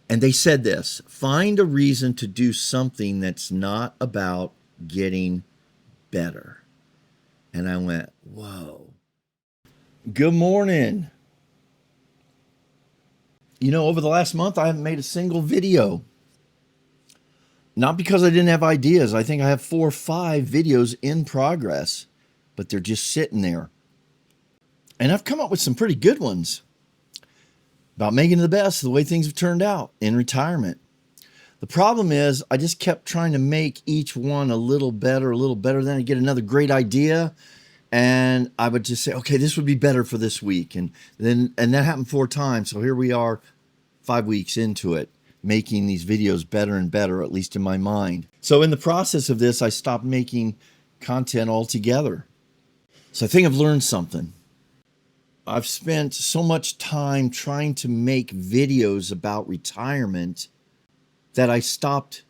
And they said this: find a reason to do something that's not about getting better. And I went, whoa. Good morning. Over the last month, I haven't made a single video. Not because I didn't have ideas. I think I have 4 or 5 videos in progress, but they're just sitting there. And I've come up with some pretty good ones about making the best of the way things have turned out in retirement. The problem is I just kept trying to make each one a little better. Then I'd get another great idea, and I would just say, okay, this would be better for this week. And that happened 4 times. So here we are 5 weeks into it, making these videos better and better, at least in my mind. So in the process of this, I stopped making content altogether. So I think I've learned something. I've spent so much time trying to make videos about retirement that I stopped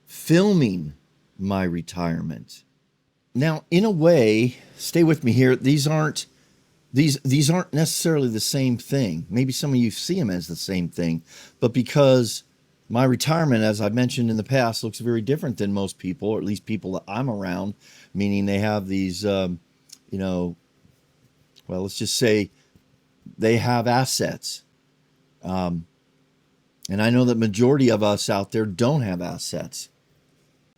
filming my retirement. Now, in a way, stay with me here, these aren't necessarily the same thing. Maybe some of you see them as the same thing, but because my retirement, as I've mentioned in the past, looks very different than most people, or at least people that I'm around, meaning they have these, let's just say they have assets. And I know that majority of us out there don't have assets.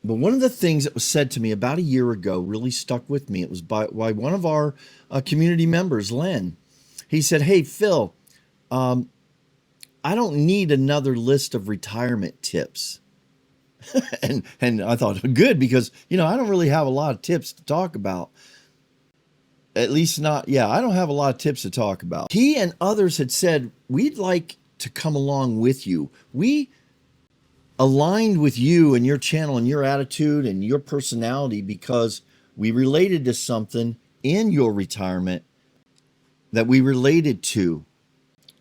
But one of the things that was said to me about a year ago really stuck with me. It was by one of our community members, Len. He said, "Hey, Phil, I don't need another list of retirement tips." and I thought, good, because, I don't really have a lot of tips to talk about. At least not, I don't have a lot of tips to talk about. He and others had said, we'd like to come along with you. We aligned with you and your channel and your attitude and your personality because we related to something in your retirement that we related to.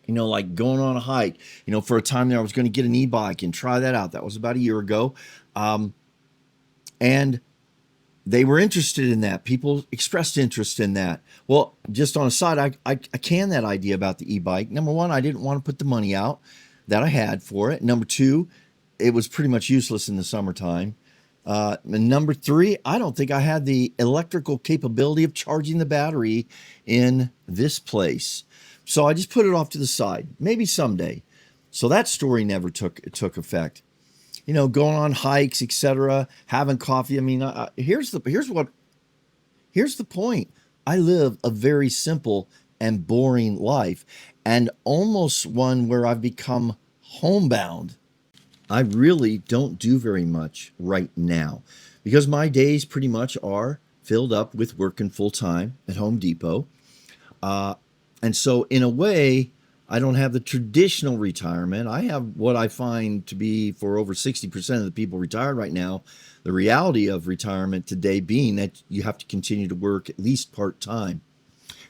Like going on a hike. For a time there, I was going to get an e-bike and try that out. That was about a year ago. And they were interested in that. People expressed interest in that. Well, just on a side, I canned that idea about the e-bike. Number one, I didn't want to put the money out that I had for it. Number two, it was pretty much useless in the summertime. And number three, I don't think I had the electrical capability of charging the battery in this place. So I just put it off to the side, maybe someday. So that story never took effect. Going on hikes, etc., having coffee. I mean, here's the point. I live a very simple and boring life, and almost one where I've become homebound. I really don't do very much right now because my days pretty much are filled up with working full time at Home Depot. And so in a way, I don't have the traditional retirement. I have what I find to be, for over 60% of the people retired right now, the reality of retirement today being that you have to continue to work at least part-time.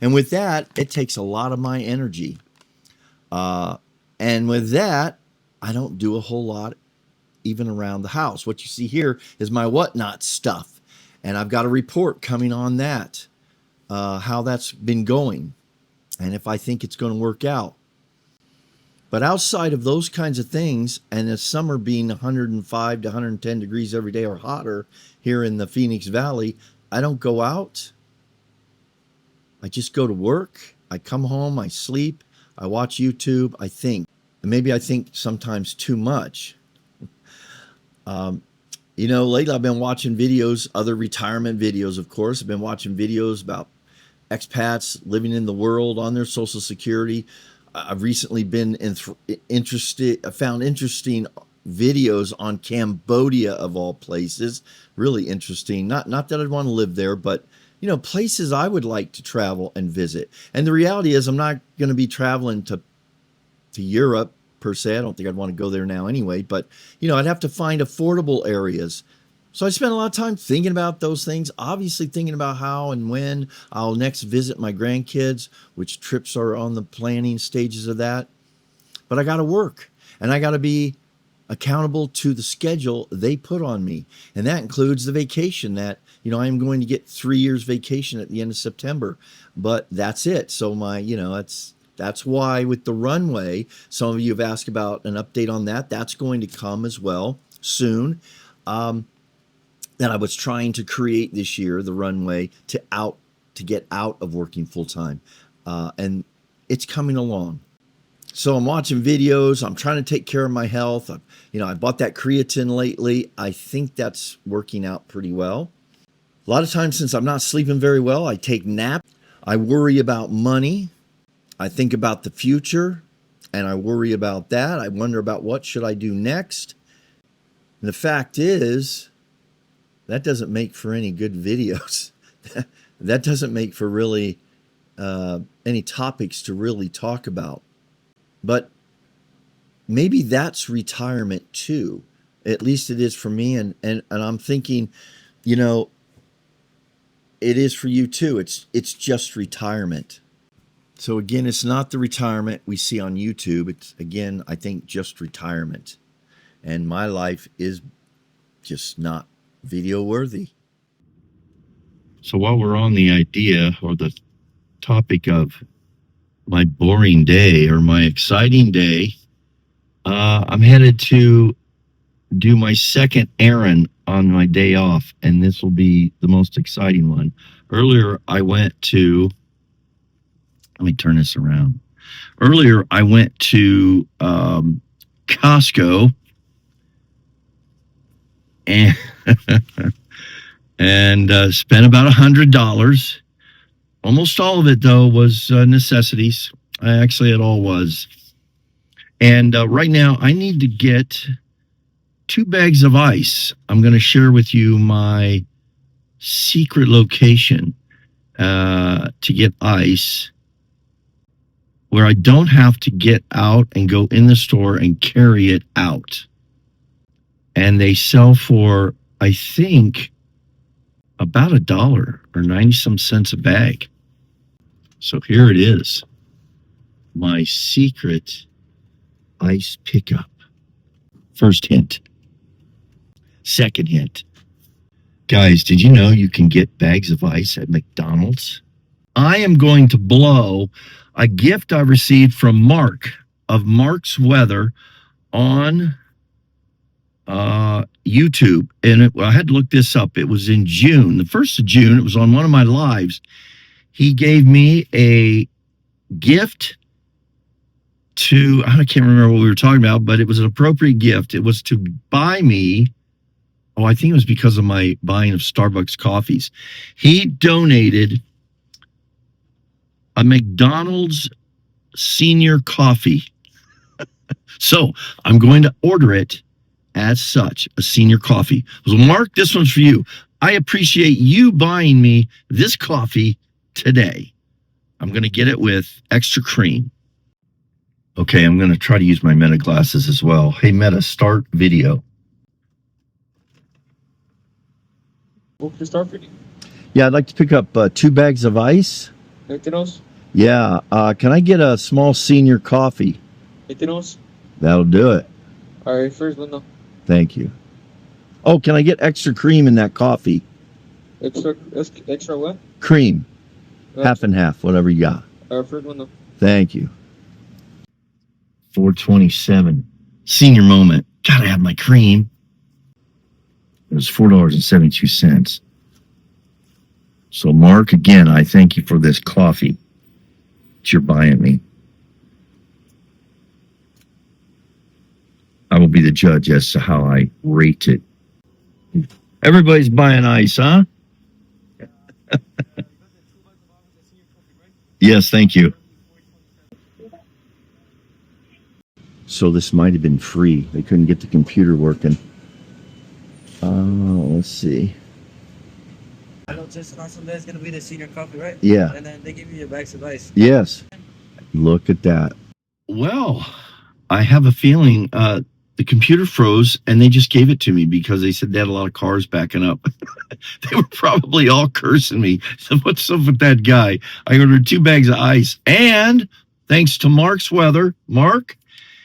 And with that, it takes a lot of my energy. And with that, I don't do a whole lot even around the house. What you see here is my whatnot stuff. And I've got a report coming on that, how that's been going, and if I think it's going to work out. But outside of those kinds of things, and the summer being 105 to 110 degrees every day or hotter here in the Phoenix Valley, I don't go out. I just go to work. I come home, I sleep, I watch YouTube, I think. And maybe I think sometimes too much. Lately I've been watching videos, other retirement videos, of course. I've been watching videos about expats living in the world on their Social Security. I've recently been found interesting videos on Cambodia, of all places. Really interesting. Not that I'd want to live there, but places I would like to travel and visit. And the reality is, I'm not going to be traveling to Europe per se. I don't think I'd want to go there now anyway, but I'd have to find affordable areas. So I spent a lot of time thinking about those things, obviously thinking about how and when I'll next visit my grandkids, which trips are on the planning stages of that. But I got to work, and I got to be accountable to the schedule they put on me. And that includes the vacation that, I am going to get 3 years vacation at the end of September, but that's it. So my, that's That's why with the runway, some of you have asked about an update on that. That's going to come as well soon. That I was trying to create this year, the runway to get out of working full time, and it's coming along. So I'm watching videos. I'm trying to take care of my health. I bought that creatine lately. I think that's working out pretty well. A lot of times, since I'm not sleeping very well, I take naps. I worry about money. I think about the future, and I worry about that. I wonder about what should I do next. And the fact is, that doesn't make for any good videos. That doesn't make for really any topics to really talk about. But maybe that's retirement too. At least it is for me. And I'm thinking, it is for you too. It's just retirement. So again, it's not the retirement we see on YouTube. It's, again, I think just retirement. And my life is just not video worthy. So while we're on the idea or the topic of my boring day or my exciting day, I'm headed to do my second errand on my day off, and this will be the most exciting one. Earlier, I went to, let me turn this around. Earlier, I went to Costco and and spent about $100. Almost all of it, though, was necessities. Actually, it all was. And right now, I need to get 2 bags of ice. I'm going to share with you my secret location to get ice, where I don't have to get out and go in the store and carry it out. And they sell for, I think, about $1 or 90-some cents a bag. So here it is, my secret ice pickup. First hint. Second hint. Guys, did you know you can get bags of ice at McDonald's? I am going to blow a gift I received from Mark of Mark's Weather on YouTube. And I had to look this up. It was in June, the 1st of June. It was on one of my lives. He gave me a gift to, I can't remember what we were talking about, but it was an appropriate gift. It was to buy me, I think it was because of my buying of Starbucks coffees. He donated a McDonald's senior coffee. So I'm going to order it as such, a senior coffee. So Mark, this one's for you. I appreciate you buying me this coffee today. I'm going to get it with extra cream. Okay, I'm going to try to use my Meta glasses as well. Hey, Meta, start video. What to start for you? Yeah, I'd like to pick up 2 bags of ice. Anything else? Yeah, can I get a small senior coffee? Anything else? That'll do it. All right, first one, no. Thank you. Oh, can I get extra cream in that coffee? Extra what? Cream. Half and half, whatever you got. First one, no. Thank you. 427. Senior moment. Gotta have my cream. It was $4.72. So, Mark, again, I thank you for this coffee that you're buying me. I will be the judge as to how I rate it. Everybody's buying ice, huh? Yes, thank you. So this might have been free. They couldn't get the computer working. Let's see. I know just on Sunday it's going to be the senior coffee, right? Yeah. And then they give you your bags of ice. Yes. Look at that. Well, I have a feeling the computer froze and they just gave it to me because they said they had a lot of cars backing up. They were probably all cursing me. So what's up with that guy? I ordered 2 bags of ice. And thanks to Mark's Weather, Mark,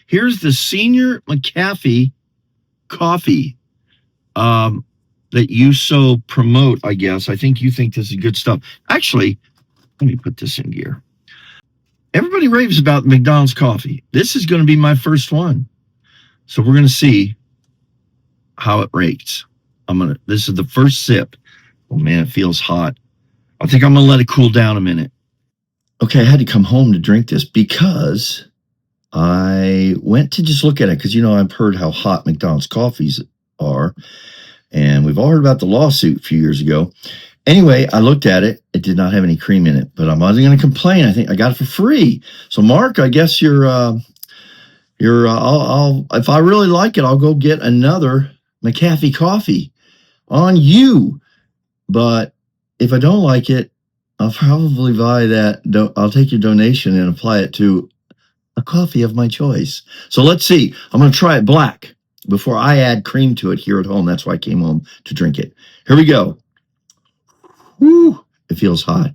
here's the Senior McCaffey coffee that you so promote, I guess. I think you think this is good stuff. Actually, let me put this in gear. everybody raves about McDonald's coffee. This is going to be my first one. So we're going to see how it rates. This is the first sip. Oh man, it feels hot. I think I'm going to let it cool down a minute. Okay, I had to come home to drink this because I went to just look at it because, I've heard how hot McDonald's coffees are. And we've all heard about the lawsuit a few years ago. Anyway, I looked at it. It did not have any cream in it, but I wasn't going to complain. I think I got it for free. So, Mark, I guess I'll if I really like it, I'll go get another McAfee coffee on you. But if I don't like it, I'll probably buy that. I'll take your donation and apply it to a coffee of my choice. So let's see. I'm going to try it black before I add cream to it here at home. That's why I came home to drink it. Here we go. Woo, it feels hot.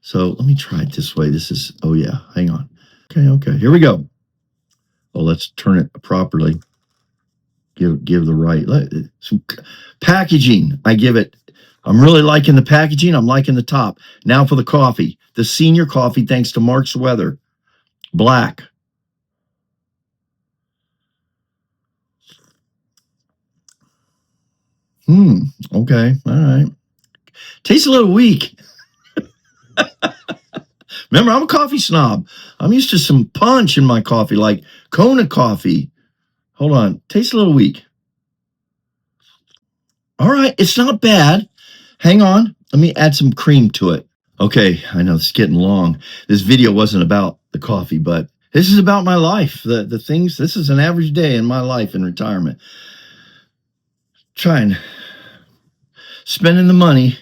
So let me try it this way. Oh yeah, hang on. Okay, here we go. Oh, let's turn it properly. Give the right, some packaging. I'm really liking the packaging. I'm liking the top. Now for the coffee, the senior coffee, thanks to Mark's Weather, black. Okay, all right. Tastes a little weak. Remember, I'm a coffee snob. I'm used to some punch in my coffee, like Kona coffee. Hold on. Tastes a little weak. All right. It's not bad. Hang on. Let me add some cream to it. Okay. I know this is getting long. This video wasn't about the coffee, but this is about my life. The things, this is an average day in my life in retirement. Spending the money,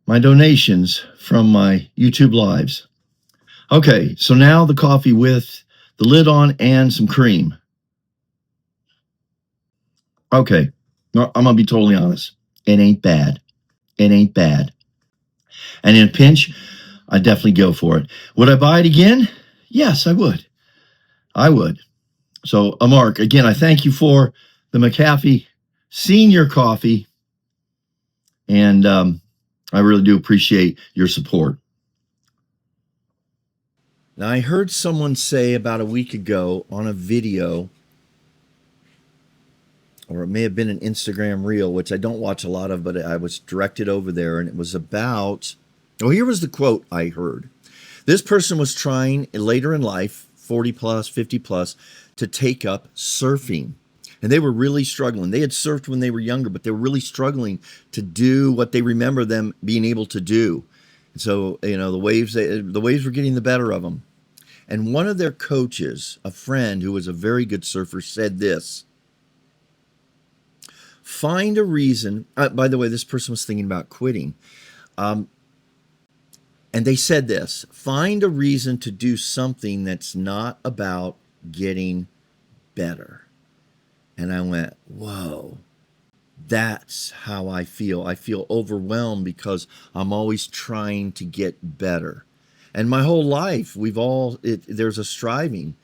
my donations from my YouTube lives. Okay, so now the coffee with the lid on and some cream. Okay, I'm going to be totally honest. It ain't bad. It ain't bad. And in a pinch, I'd definitely go for it. Would I buy it again? Yes, I would. I would. So, Mark, again, I thank you for the McAfee Senior Coffee. And I really do appreciate your support. Now, I heard someone say about a week ago on a video, or it may have been an Instagram reel, which I don't watch a lot of, but I was directed over there, and it was about, here was the quote I heard. This person was trying later in life, 40 plus, 50 plus, to take up surfing. And they were really struggling. They had surfed when they were younger, but they were really struggling to do what they remember them being able to do. And so, the waves were getting the better of them. And one of their coaches, a friend who was a very good surfer, said this: find a reason. By the way, this person was thinking about quitting. And they said this: find a reason to do something that's not about getting better. And I went, whoa, that's how I feel. I feel overwhelmed because I'm always trying to get better. And my whole life, there's a striving.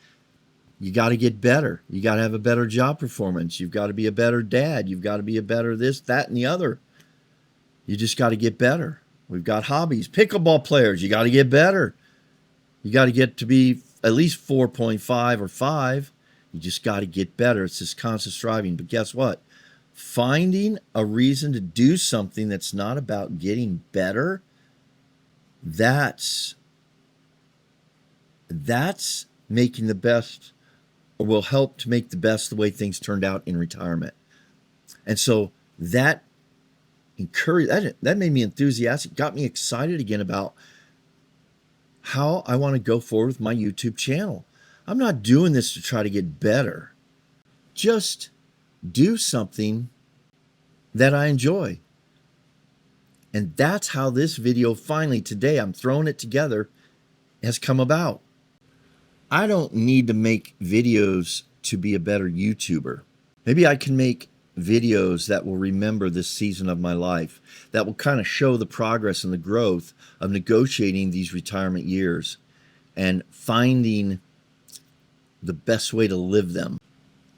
You got to get better. You got to have a better job performance. You've got to be a better dad. You've got to be a better this, that, and the other. You just got to get better. We've got hobbies. Pickleball players, you got to get better. You got to get to be at least 4.5 or 5. You just got to get better. It's this constant striving. But guess what? Finding a reason to do something that's not about getting better, that's making the best, or will help to make the best the way things turned out in retirement. And so that made me enthusiastic, got me excited again about how I want to go forward with my YouTube channel. I'm not doing this to try to get better. Just do something that I enjoy. And that's how this video finally today, I'm throwing it together, has come about. I don't need to make videos to be a better YouTuber. Maybe I can make videos that will remember this season of my life, that will kind of show the progress and the growth of negotiating these retirement years and finding the best way to live them.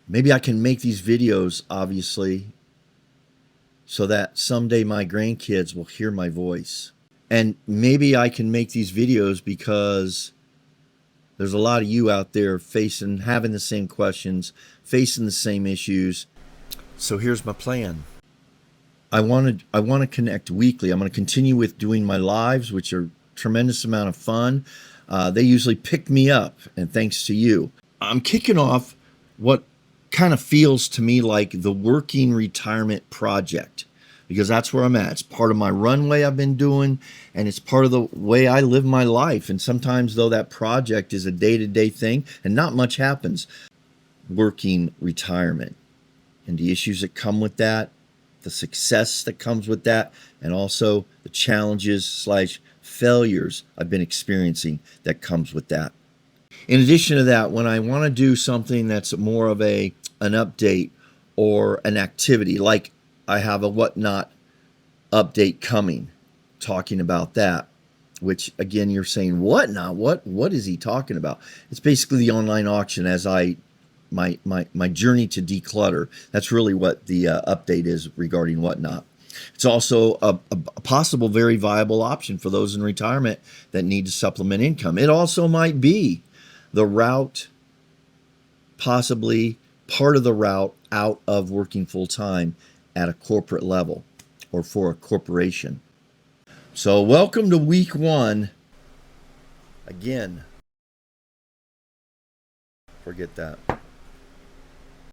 Maybe I can make these videos, obviously, so that someday my grandkids will hear my voice. And maybe I can make these videos because There's a lot of you out there having the same questions, facing the same issues. So here's my plan. I want to connect weekly. I'm going to continue with doing my lives, which are a tremendous amount of fun. They usually pick me up, and thanks to you. I'm kicking off what kind of feels to me like the working retirement project, because that's where I'm at. It's part of my runway I've been doing, and it's part of the way I live my life. And sometimes, though, that project is a day-to-day thing and not much happens. Working retirement and the issues that come with that, the success that comes with that, and also the challenges / failures I've been experiencing that comes with that. In addition to that, when I want to do something that's more of an update or an activity, like I have a Whatnot update coming, talking about that, which again, you're saying, Whatnot? What is he talking about? It's basically the online auction as my journey to declutter. That's really what the update is regarding Whatnot. It's also a possible very viable option for those in retirement that need to supplement income. It also might be the route, possibly part of the route out of working full time at a corporate level or for a corporation. So welcome to week 1. Again, forget that.